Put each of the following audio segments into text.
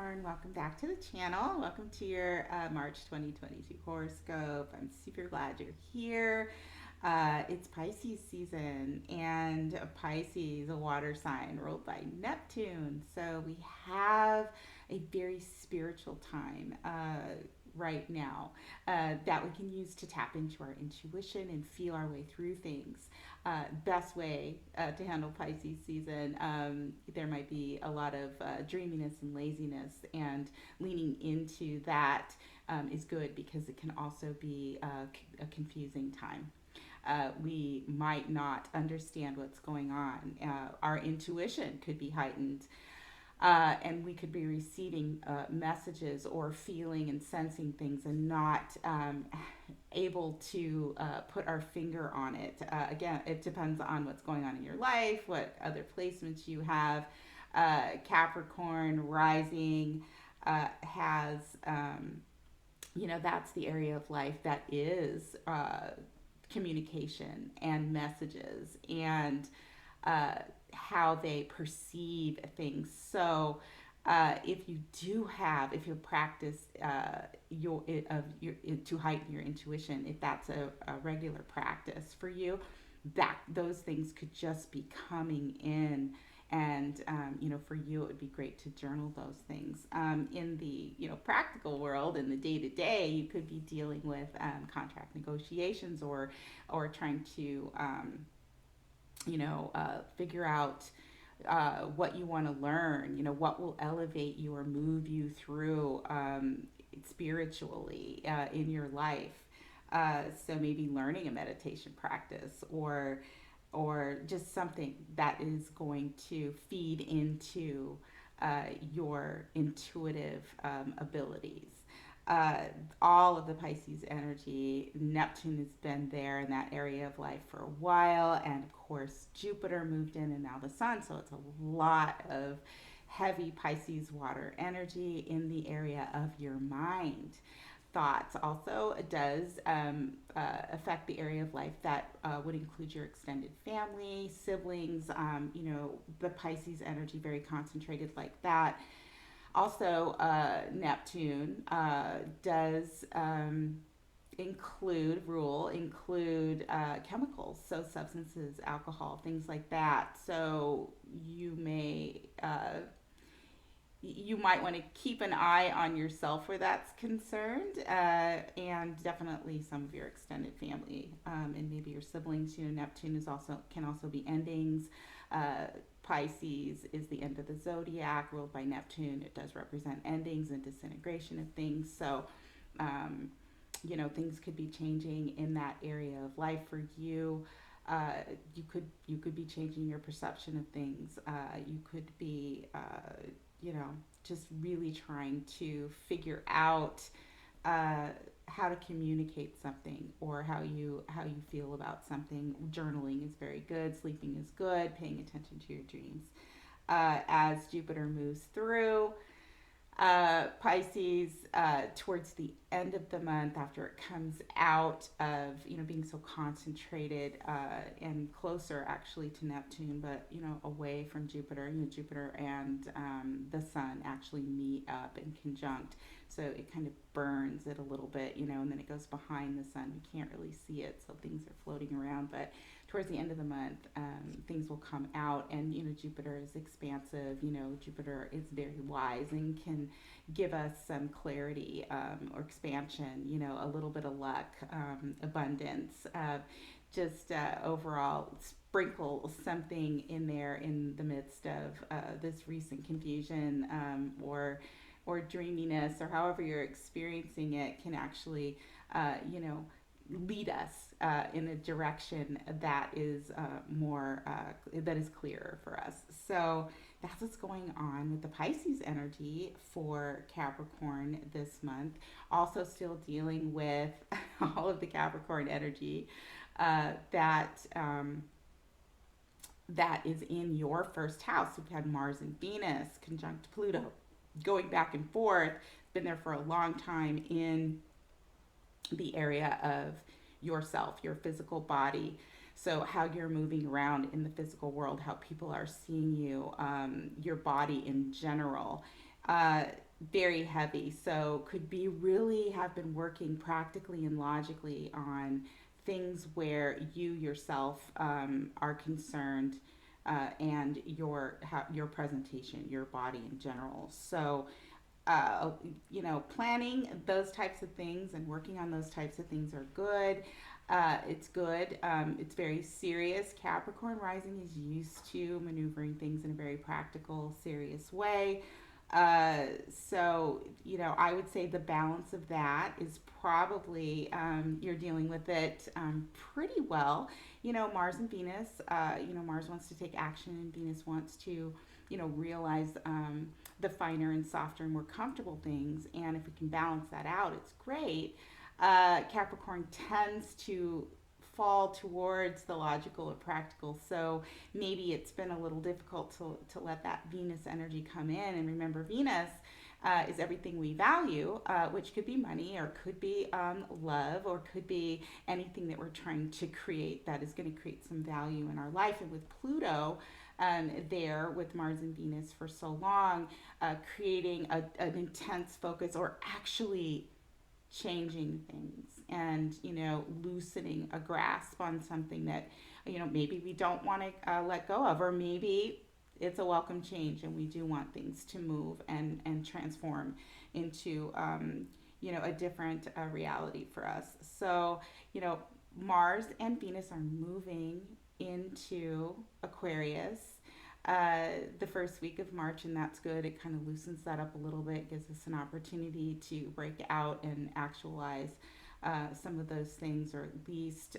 Capricorn. Welcome back to the channel. Welcome to your March 2022 horoscope. I'm super glad you're here. It's Pisces season, and Pisces, a water sign ruled by Neptune. So we have a very spiritual time right now that we can use to tap into our intuition and feel our way through things. Best way to handle Pisces season. There might be a lot of dreaminess and laziness, and leaning into that is good because it can also be a confusing time. We might not understand what's going on. Our intuition could be heightened, and we could be receiving messages or feeling and sensing things and not able to put our finger on it. Again, it depends on what's going on in your life, what other placements you have. Capricorn rising has, that's the area of life that is communication and messages and how they perceive things. So, if you practice to heighten your intuition, if that's a regular practice for you, that those things could just be coming in. And for you, it would be great to journal those things. In the practical world, in the day to day, you could be dealing with contract negotiations or trying to figure out what you want to learn, what will elevate you or move you through spiritually in your life. So maybe learning a meditation practice or just something that is going to feed into your intuitive abilities. Uh, all of the Pisces energy. Neptune has been there in that area of life for a while, and of course, Jupiter moved in, and now the Sun. So it's a lot of heavy Pisces water energy in the area of your mind. Thoughts also does affect the area of life that would include your extended family, siblings, the Pisces energy, very concentrated like that. Also, Neptune does include chemicals, so substances, alcohol, things like that. So you might want to keep an eye on yourself where that's concerned, and definitely some of your extended family, and maybe your siblings. Neptune is also can also be endings. Uh, Pisces is the end of the zodiac, ruled by Neptune. It does represent endings and disintegration of things. So, things could be changing in that area of life for you. You could be changing your perception of things. You could be, just really trying to figure out uh, how to communicate something or how you feel about something. Journaling is very good. Sleeping is good. Paying attention to your dreams. As Jupiter moves through Pisces towards the end of the month, after it comes out of being so concentrated and closer actually to Neptune, but away from Jupiter. Jupiter and the Sun actually meet up in conjunct, so it kind of burns it a little bit, and then it goes behind the Sun. You can't really see it, so things are floating around. But towards the end of the month, things will come out, and Jupiter is expansive. Jupiter is very wise and can give us some clarity or expansion. A little bit of luck, abundance, just overall sprinkle something in there in the midst of this recent confusion, or dreaminess, or however you're experiencing it, can actually, lead us in a direction that is that is clearer for us. So that's what's going on with the Pisces energy for Capricorn this month. Also, still dealing with all of the Capricorn energy that is in your first house. We've had Mars and Venus conjunct Pluto, going back and forth. It's been there for a long time in the area of yourself, your physical body. So, how you're moving around in the physical world, how people are seeing you, your body in general. Uh, very heavy. So could be really have been working practically and logically on things where you yourself are concerned, and your presentation, your body in general. So planning those types of things and working on those types of things are good. It's good. It's very serious. Capricorn rising is used to maneuvering things in a very practical, serious way. I would say the balance of that is probably you're dealing with it pretty well. Mars and Venus, Mars wants to take action and Venus wants to, realize the finer and softer and more comfortable things. And if we can balance that out, it's great. Capricorn tends to fall towards the logical or practical. So maybe it's been a little difficult to let that Venus energy come in. And remember, Venus is everything we value, which could be money or could be love or could be anything that we're trying to create that is going to create some value in our life. And with Pluto, there with Mars and Venus for so long, creating an intense focus or actually changing things and loosening a grasp on something that maybe we don't want to let go of, or maybe it's a welcome change and we do want things to move and transform into a different reality for us. So Mars and Venus are moving into Aquarius the first week of March, and that's good. It kind of loosens that up a little bit, gives us an opportunity to break out and actualize some of those things, or at least,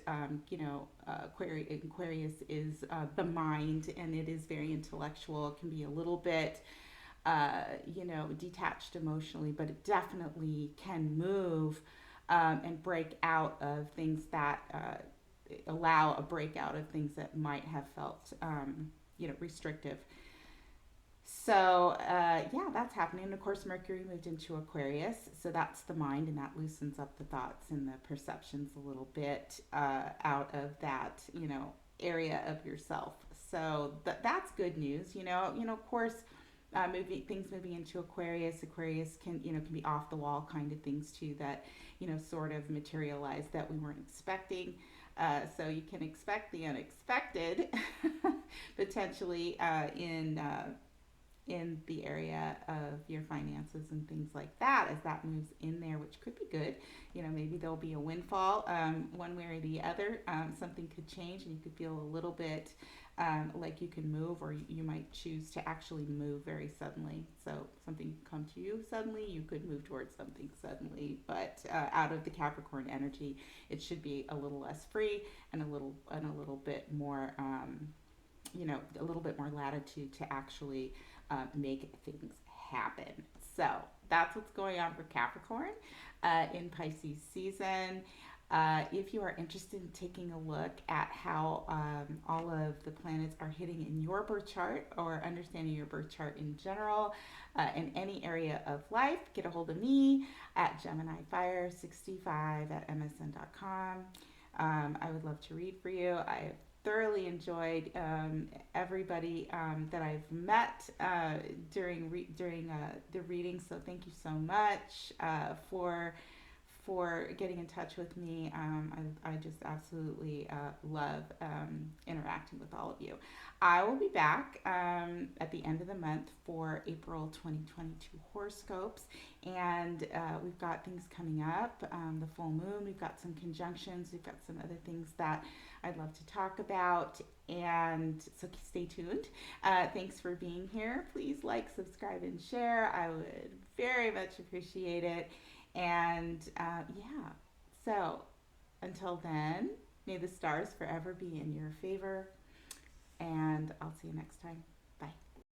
Aquarius is the mind, and it is very intellectual. It can be a little bit, detached emotionally, but it definitely can move and break out of things that allow a breakout of things that might have felt restrictive. So yeah, that's happening. And of course, Mercury moved into Aquarius, so that's the mind, and that loosens up the thoughts and the perceptions a little bit out of that area of yourself. So that's good news. Of course, moving into Aquarius. Aquarius can be off the wall kind of things too that sort of materialize that we weren't expecting. So you can expect the unexpected potentially in the area of your finances and things like that as that moves in there, which could be good. Maybe there'll be a windfall one way or the other. Something could change and you could feel a little bit like you can move, or you might choose to actually move very suddenly. So something could come to you suddenly, you could move towards something suddenly, but out of the Capricorn energy, it should be a little less free and a little bit more, a little bit more latitude to actually make things happen. So that's what's going on for Capricorn in Pisces season. If you are interested in taking a look at how all of the planets are hitting in your birth chart, or understanding your birth chart in general, in any area of life, get a hold of me at GeminiFire65 at msn.com. I would love to read for you. I've thoroughly enjoyed everybody that I've met during the reading. So thank you so much for getting in touch with me. I just absolutely love interacting with all of you. I will be back at the end of the month for April 2022 horoscopes, and we've got things coming up. The full moon, we've got some conjunctions, we've got some other things that I'd love to talk about, and so stay tuned. Thanks for being here. Please like, subscribe, and share. I would very much appreciate it. And yeah, so until then, may the stars forever be in your favor, and I'll see you next time.